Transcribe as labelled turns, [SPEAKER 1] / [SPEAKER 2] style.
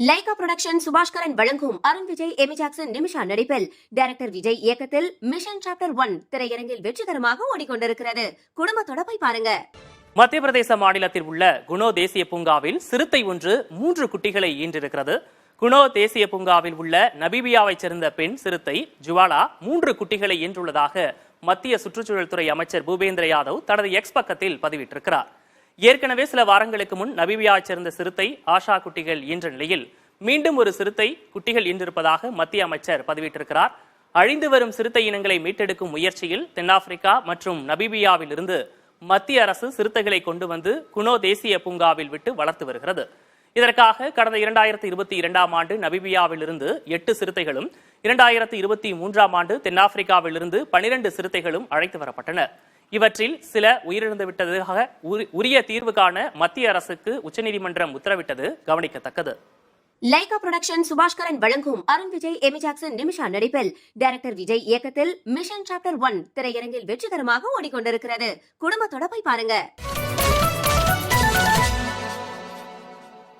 [SPEAKER 1] Lyca production Subaskaran வழங்கும் Arun Vijay, Amy Jackson, Nimisha நடிப்பில் director Vijay இயக்கத்தில் மிஷன் சாப்டர் 1 திரையரங்கில் வெற்றிகரமாக ஓடிக்கொண்டிருக்கிறது. குடும்பத்தோட போய் பாருங்க.
[SPEAKER 2] மத்திய பிரதேச மாநிலத்தில் உள்ள குணோ தேசிய பூங்காவில் சிறுத்தை ஒன்று 3 குட்டிகளை ஈன்றிருக்கிறது. குணோ தேசிய பூங்காவில் உள்ள நபீபியாவைச் சேர்ந்த பெண் சிறுத்தை ஜுவாலா 3 குட்டிகளை ஈன்றுள்ளதாக மத்திய சுற்றுச்சூழல் துறை அமைச்சர் பூபேந்திர யாதவ் தனது எக்ஸ் பக்கத்தில் பதிவிட்டிருக்கிறார். ஏற்கனவே சில வாரங்களுக்கு முன் நபீபியாவைச் சேர்ந்த சிறுத்தை ஆஷா குட்டிகள் ஈன்ற நிலையில் மீண்டும் ஒரு சிறுத்தை குட்டிகள் ஈன்றிருப்பதாக மத்திய அமைச்சர் பதிவிட்டிருக்கிறார். அழிந்து வரும் சிறுத்தை இனங்களை மீட்டெடுக்கும் முயற்சியில் தென்னாப்பிரிக்கா மற்றும் நபீபியாவில் இருந்து மத்திய அரசு சிறுத்தைகளை கொண்டு வந்து குணோ தேசிய பூங்காவில் விட்டு வளர்த்து வருகிறது. இதற்காக கடந்த 2022ஆம் ஆண்டு நபீபியாவில் இருந்து 8 சிறுத்தைகளும் 2023ஆம் ஆண்டு தென்னாப்பிரிக்காவில் இருந்து 12 சிறுத்தைகளும் அழைத்து வரப்பட்டன. இவற்றில் சில உயிரிழந்து விட்டதாக உரிய தீர்வு காண மத்திய அரசுக்கு உச்சநீதிமன்றம் உத்தரவிட்டது கவனிக்கத்தக்கது.
[SPEAKER 1] லைகா புரொடக்ஷன் சுபாஷ்கரன் வழங்கும் அருண் விஜய், எமி ஜாக்சன், நிமிஷா நடிப்பில் டைரக்டர் விஜய் இயக்கத்தில் மிஷன் சாப்டர் 1 திரையரங்கில் வெற்றிகரமாக ஓடிக்கொண்டிருக்கிறது. குடும்பத்தோட போய் பாருங்க.